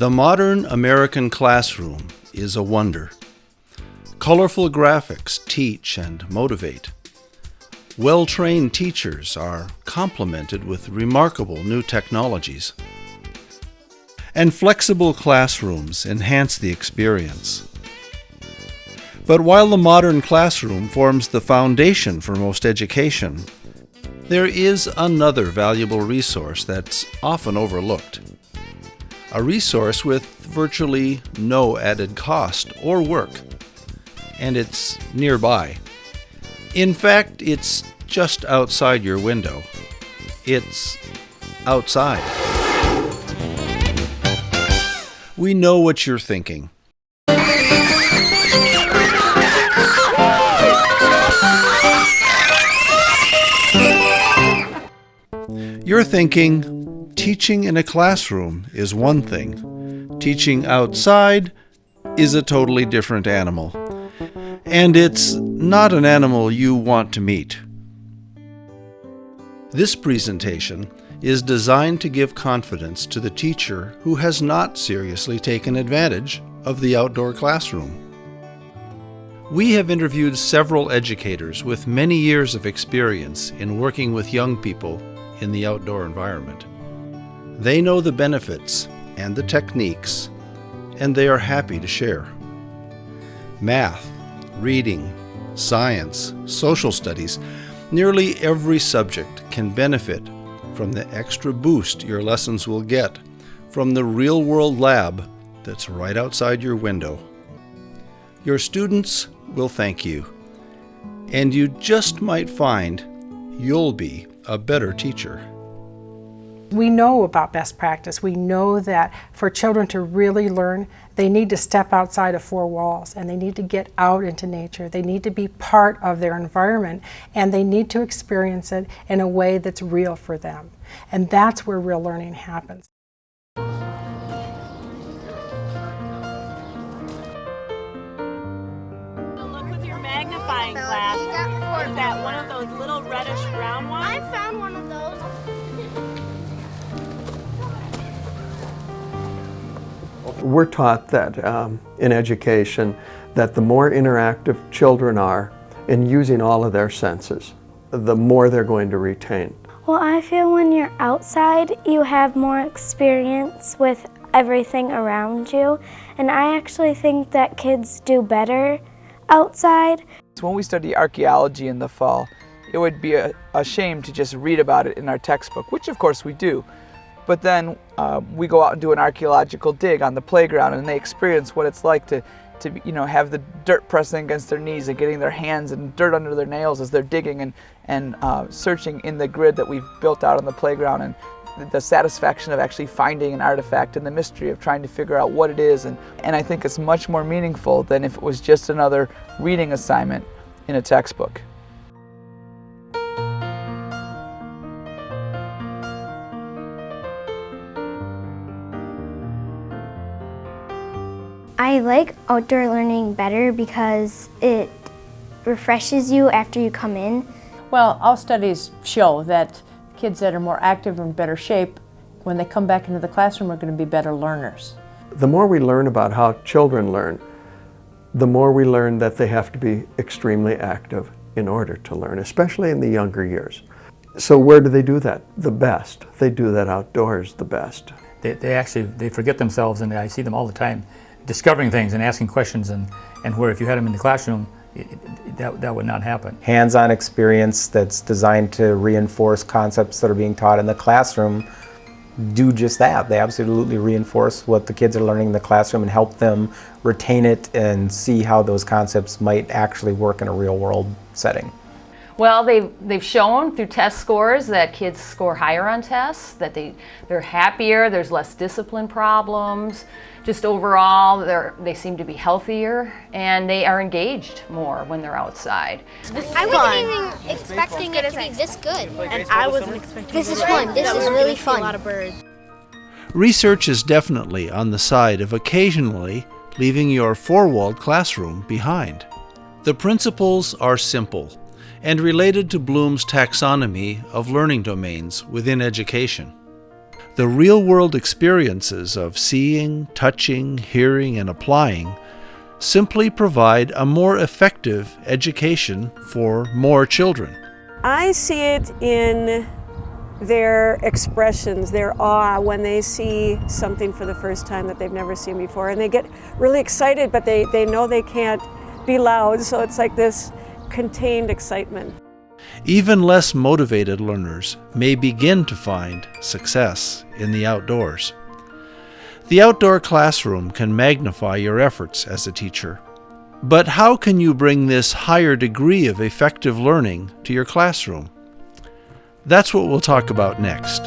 The modern American classroom is a wonder. Colorful graphics teach and motivate. Well-trained teachers are complemented with remarkable new technologies. And flexible classrooms enhance the experience. But while the modern classroom forms the foundation for most education, there is another valuable resource that's often overlooked. A resource with virtually no added cost or work, and it's nearby. In fact, it's just outside your window. It's outside. We know what you're thinking. You're thinking, teaching in a classroom is one thing. Teaching outside is a totally different animal. And it's not an animal you want to meet. This presentation is designed to give confidence to the teacher who has not seriously taken advantage of the outdoor classroom. We have interviewed several educators with many years of experience in working with young people in the outdoor environment. They know the benefits and the techniques, and they are happy to share. Math, reading, science, social studies, nearly every subject can benefit from the extra boost your lessons will get from the real-world lab that's right outside your window. Your students will thank you, and you just might find you'll be a better teacher. We know about best practice. We know that for children to really learn, they need to step outside of four walls and they need to get out into nature. They need to be part of their environment and they need to experience it in a way that's real for them. And that's where real learning happens. Look with your magnifying glass. Is that one of those little reddish brown ones? I found one of those. We're taught that in education that the more interactive children are in using all of their senses, the more they're going to retain. Well, I feel when you're outside, you have more experience with everything around you, and I actually think that kids do better outside. When we study archaeology in the fall, it would be a shame to just read about it in our textbook, which of course we do. But then we go out and do an archaeological dig on the playground and they experience what it's like to have the dirt pressing against their knees and getting their hands and dirt under their nails as they're digging and searching in the grid that we've built out on the playground, and the satisfaction of actually finding an artifact and the mystery of trying to figure out what it is. And I think it's much more meaningful than if it was just another reading assignment in a textbook. I like outdoor learning better because it refreshes you after you come in. Well, all studies show that kids that are more active or in better shape, when they come back into the classroom, are going to be better learners. The more we learn about how children learn, the more we learn that they have to be extremely active in order to learn, especially in the younger years. So where do they do that? The best. They do that outdoors the best. They forget themselves, and I see them all the time discovering things and asking questions, and where if you had them in the classroom, that would not happen. Hands-on experience that's designed to reinforce concepts that are being taught in the classroom do just that. They absolutely reinforce what the kids are learning in the classroom and help them retain it and see how those concepts might actually work in a real-world setting. Well, they've shown through test scores that kids score higher on tests, that they're happier, there's less discipline problems. Just overall, they seem to be healthier, and they are engaged more when they're outside. I wasn't even expecting it to be this good. And I wasn't expecting This is fun. This is really fun. A lot of birds. Research is definitely on the side of occasionally leaving your four-walled classroom behind. The principles are simple and related to Bloom's taxonomy of learning domains within education. The real-world experiences of seeing, touching, hearing, and applying simply provide a more effective education for more children. I see it in their expressions, their awe when they see something for the first time that they've never seen before. And they get really excited, but they know they can't be loud, so it's like this contained excitement. Even less motivated learners may begin to find success in the outdoors. The outdoor classroom can magnify your efforts as a teacher. But how can you bring this higher degree of effective learning to your classroom? That's what we'll talk about next.